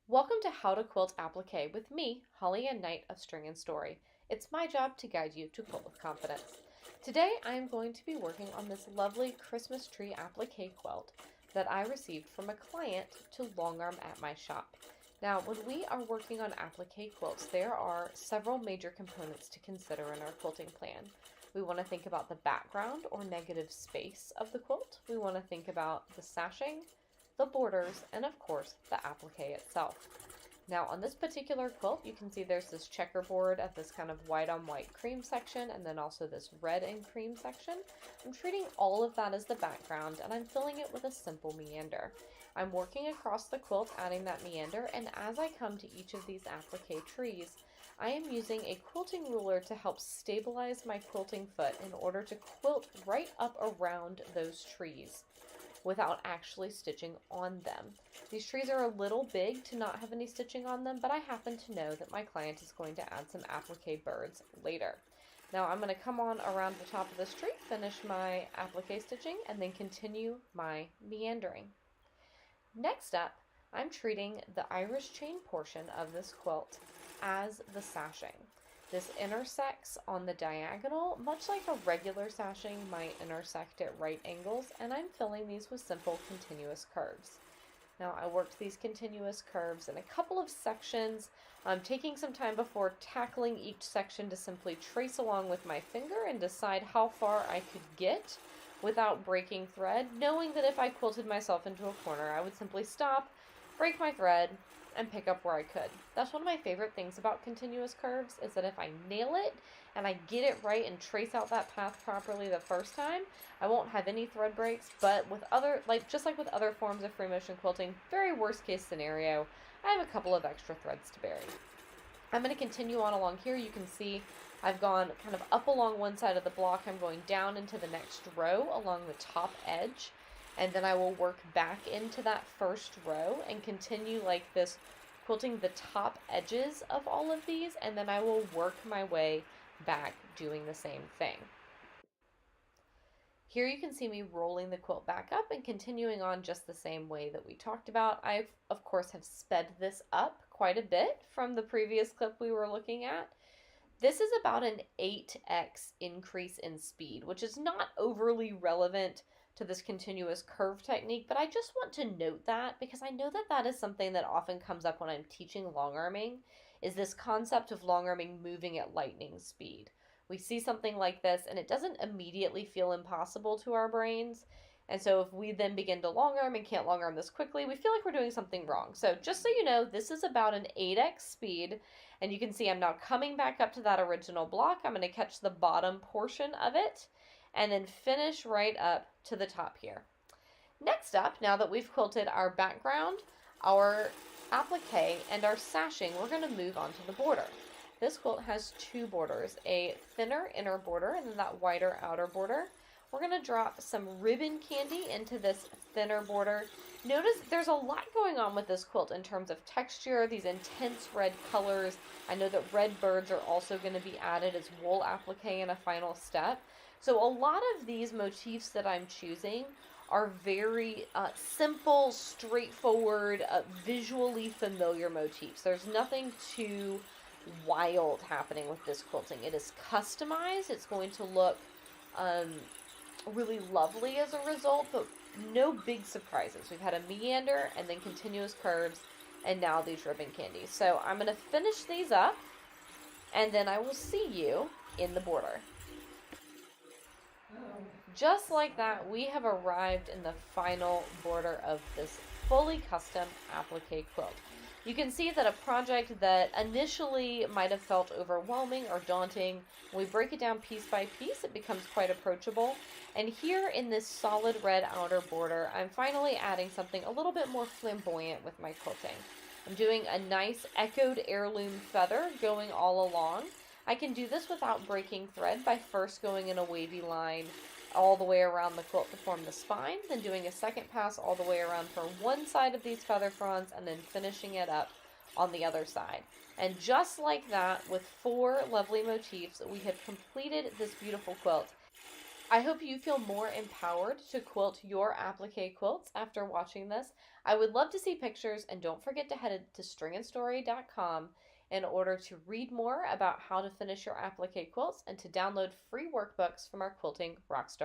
Welcome to How to Quilt Applique with me, Holly Ann Knight of String and Story. It's my job to guide you to quilt with confidence. Today I am going to be working on this lovely Christmas tree applique quilt that I received from a client to long arm at my shop. Now, when we are working on applique quilts, there are several major components to consider in our quilting plan. We want to think about the background or negative space of the quilt. We want to think about the sashing, the borders, and of course the applique itself. Now on this particular quilt, you can see there's this checkerboard at this kind of white on white cream section, and then also this red and cream section. I'm treating all of that as the background, and I'm filling it with a simple meander. I'm working across the quilt, adding that meander, and as I come to each of these applique trees, I am using a quilting ruler to help stabilize my quilting foot in order to quilt right up around those trees without actually stitching on them. These trees are a little big to not have any stitching on them, but I happen to know that my client is going to add some applique birds later. Now I'm going to come on around the top of this tree, finish my applique stitching, and then continue my meandering. Next up, I'm treating the Irish chain portion of this quilt as the sashing. This intersects on the diagonal, much like a regular sashing might intersect at right angles, and I'm filling these with simple continuous curves. Now I worked these continuous curves in a couple of sections, taking some time before tackling each section to simply trace along with my finger and decide how far I could get without breaking thread, knowing that if I quilted myself into a corner, I would simply stop, break my thread, and pick up where I could. That's one of my favorite things about continuous curves, is that if I nail it and I get it right and trace out that path properly the first time, I won't have any thread breaks. But with just like with other forms of free motion quilting, very worst case scenario, I have a couple of extra threads to bury. I'm going to continue on along here. You can see I've gone kind of up along one side of the block. I'm going down into the next row along the top edge, and then I will work back into that first row and continue like this, quilting the top edges of all of these, and then I will work my way back doing the same thing. Here you can see me rolling the quilt back up and continuing on just the same way that we talked about. I, of course, have sped this up quite a bit from the previous clip we were looking at. This is about an 8x increase in speed, which is not overly relevant to this continuous curve technique, but I just want to note that because I know that that is something that often comes up when I'm teaching long arming, is this concept of long arming moving at lightning speed. We see something like this and it doesn't immediately feel impossible to our brains. And so if we then begin to long arm and can't long arm this quickly, we feel like we're doing something wrong. So just so you know, this is about an 8x speed, and you can see I'm now coming back up to that original block. I'm going to catch the bottom portion of it and then finish right up to the top here. Next up, now that we've quilted our background, our applique, and our sashing, we're going to move on to the border. This quilt has two borders, a thinner inner border and then that wider outer border. We're going to drop some ribbon candy into this thinner border. Notice there's a lot going on with this quilt in terms of texture, these intense red colors. I know that red birds are also going to be added as wool applique in a final step. So a lot of these motifs that I'm choosing are very simple, straightforward, visually familiar motifs. There's nothing too wild happening with this quilting. It is customized. It's going to look really lovely as a result, but no big surprises. We've had a meander and then continuous curves and now these ribbon candies. So I'm going to finish these up and then I will see you in the border. Just like that, we have arrived in the final border of this fully custom applique quilt. You can see that a project that initially might have felt overwhelming or daunting, when we break it down piece by piece, it becomes quite approachable. And here in this solid red outer border, I'm finally adding something a little bit more flamboyant with my quilting. I'm doing a nice echoed heirloom feather going all along. I can do this without breaking thread by first going in a wavy line all the way around the quilt to form the spine, then doing a second pass all the way around for one side of these feather fronds, and then finishing it up on the other side. And just like that, with 4 lovely motifs, we have completed this beautiful quilt. I hope you feel more empowered to quilt your applique quilts after watching this. I would love to see pictures, and don't forget to head to stringandstory.com in order to read more about how to finish your applique quilts and to download free workbooks from our Quilting Rockstar